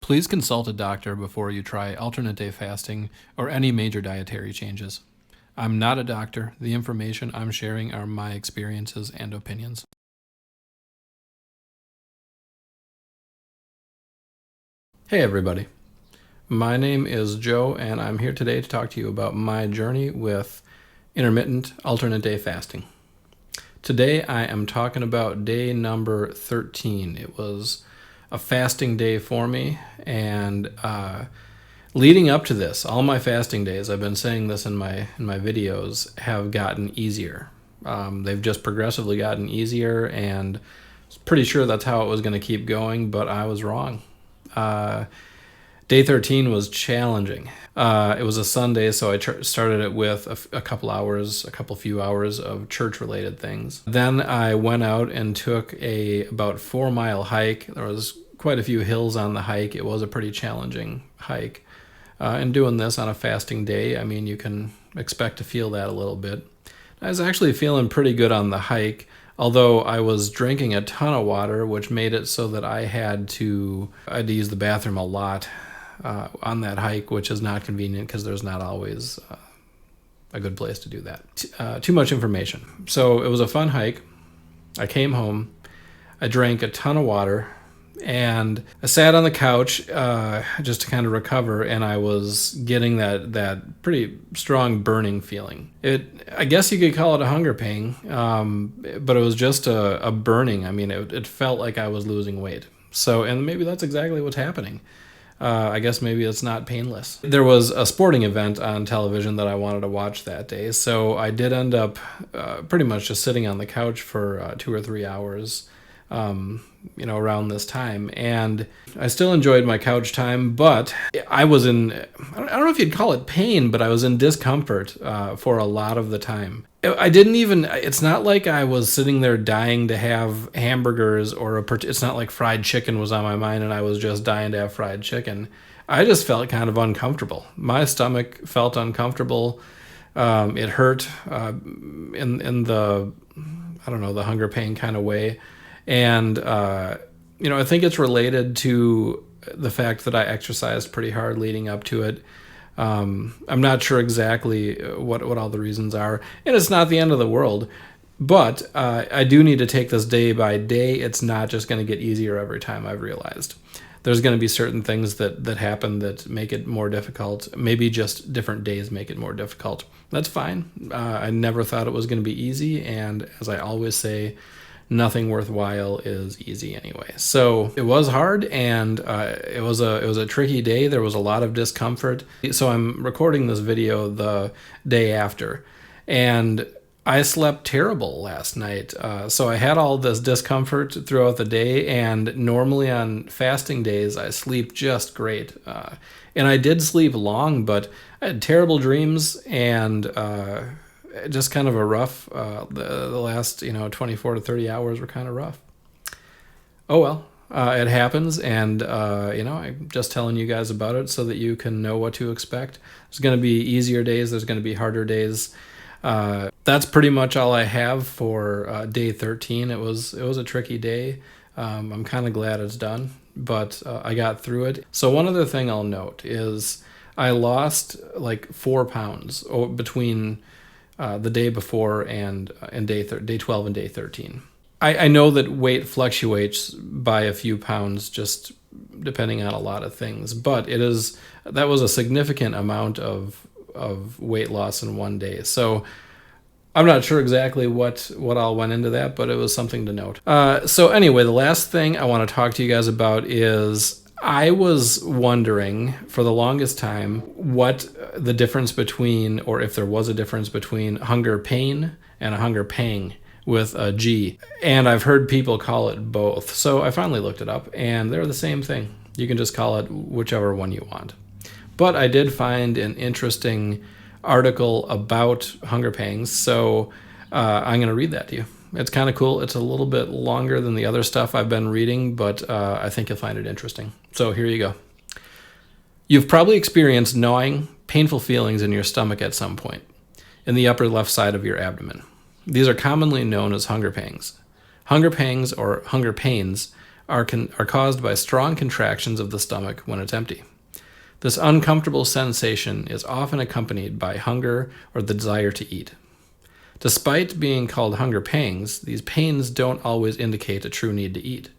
Please consult a doctor before you try alternate day fasting or any major dietary changes. I'm not a doctor. The information I'm sharing are my experiences and opinions. Hey everybody. My name is Joe and I'm here today to talk to you about my journey with intermittent alternate day fasting. Today I am talking about day number 13. It was a fasting day for me, and leading up to this, all my fasting days, I've been saying this in my videos, have gotten easier. They've just progressively gotten easier, and pretty sure that's how it was going to keep going, but I was wrong. Day 13 was challenging. It was a Sunday, so I started it with a couple few hours of church-related things. Then I went out and took a about 4-mile hike. There was quite a few hills on the hike. It was a pretty challenging hike. And doing this on a fasting day, I mean, you can expect to feel that a little bit. I was actually feeling pretty good on the hike, although I was drinking a ton of water, which made it so that I had to use the bathroom a lot on that hike, which is not convenient because there's not always a good place to do that. Too much information. So it was a fun hike. I came home. I drank a ton of water. And I sat on the couch just to kind of recover, and I was getting that pretty strong burning feeling. I guess you could call it a hunger pain, but it was just a burning. I mean, it felt like I was losing weight. So, and maybe that's exactly what's happening. I guess maybe it's not painless. There was a sporting event on television that I wanted to watch that day, so I did end up pretty much just sitting on the couch for 2 or 3 hours. Around this time, and I still enjoyed my couch time, but I was in, I don't know if you'd call it pain, but I was in discomfort for a lot of the time. It's not like I was sitting there dying to have hamburgers it's not like fried chicken was on my mind and I was just dying to have fried chicken. I just felt kind of uncomfortable. My stomach felt uncomfortable. It hurt in the, I don't know, the hunger pain kind of way. And, I think it's related to the fact that I exercised pretty hard leading up to it. I'm not sure exactly what all the reasons are, and it's not the end of the world, but I do need to take this day by day. It's not just going to get easier every time, I've realized. There's going to be certain things that happen that make it more difficult. Maybe just different days make it more difficult. That's fine. I never thought it was going to be easy, and as I always say, nothing worthwhile is easy anyway. So it was hard, and it was a tricky day. There was a lot of discomfort. So I'm recording this video the day after, and I slept terrible last night. So I had all this discomfort throughout the day, and normally on fasting days I sleep just great. And I did sleep long, but I had terrible dreams, and just kind of a rough, the last, 24 to 30 hours were kind of rough. Oh well, it happens, and, I'm just telling you guys about it so that you can know what to expect. There's going to be easier days, there's going to be harder days. That's pretty much all I have for day 13. It was a tricky day. I'm kind of glad it's done, but I got through it. So one other thing I'll note is I lost like 4 pounds between the day before and day 12 and day 13. I know that weight fluctuates by a few pounds just depending on a lot of things, but that was a significant amount of weight loss in one day. So I'm not sure exactly what all went into that, but it was something to note. So anyway, the last thing I want to talk to you guys about is I was wondering for the longest time what the difference between, or if there was a difference between hunger pain and a hunger pang with a G. And I've heard people call it both. So I finally looked it up, and they're the same thing. You can just call it whichever one you want. But I did find an interesting article about hunger pangs, so I'm going to read that to you. It's kind of cool. It's a little bit longer than the other stuff I've been reading, but I think you'll find it interesting. So here you go. You've probably experienced gnawing, painful feelings in your stomach at some point, in the upper left side of your abdomen. These are commonly known as hunger pangs. Hunger pangs, or hunger pains, are caused by strong contractions of the stomach when it's empty. This uncomfortable sensation is often accompanied by hunger or the desire to eat. Despite being called hunger pangs, these pains don't always indicate a true need to eat.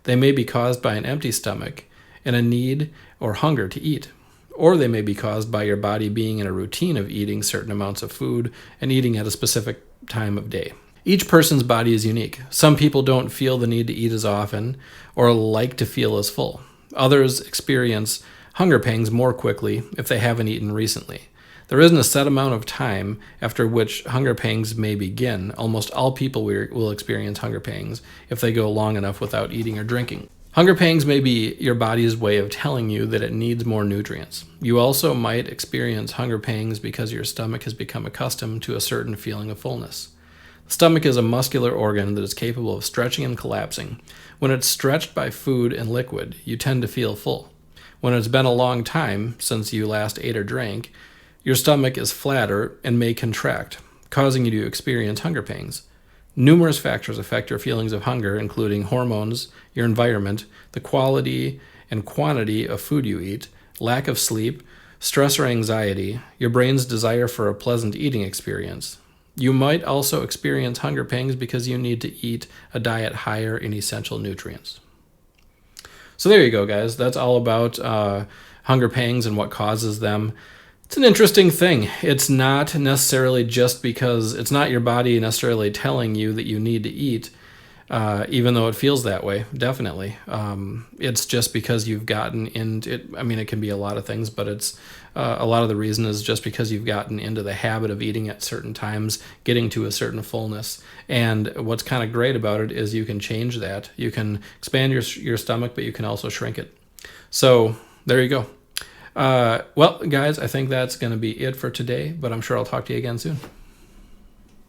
They may be caused by an empty stomach and a need or hunger to eat, or they may be caused by your body being in a routine of eating certain amounts of food and eating at a specific time of day. Each person's body is unique. Some people don't feel the need to eat as often or like to feel as full. Others experience hunger pangs more quickly if they haven't eaten recently. There isn't a set amount of time after which hunger pangs may begin. Almost all people will experience hunger pangs if they go long enough without eating or drinking. Hunger pangs may be your body's way of telling you that it needs more nutrients. You also might experience hunger pangs because your stomach has become accustomed to a certain feeling of fullness. The stomach is a muscular organ that is capable of stretching and collapsing. When it's stretched by food and liquid, you tend to feel full. When it's been a long time since you last ate or drank, your stomach is flatter and may contract, causing you to experience hunger pangs. Numerous factors affect your feelings of hunger, including hormones, your environment, the quality and quantity of food you eat, lack of sleep, stress or anxiety, your brain's desire for a pleasant eating experience. You might also experience hunger pangs because you need to eat a diet higher in essential nutrients. So there you go, guys. That's all about hunger pangs and what causes them. It's an interesting thing. It's not necessarily just because it's not your body necessarily telling you that you need to eat, even though it feels that way, definitely. It's just because you've gotten into it. I mean, it can be a lot of things, but it's a lot of the reason is just because you've gotten into the habit of eating at certain times, getting to a certain fullness. And what's kind of great about it is you can change that. You can expand your stomach, but you can also shrink it. So there you go. Well, guys, I think that's going to be it for today, but I'm sure I'll talk to you again soon.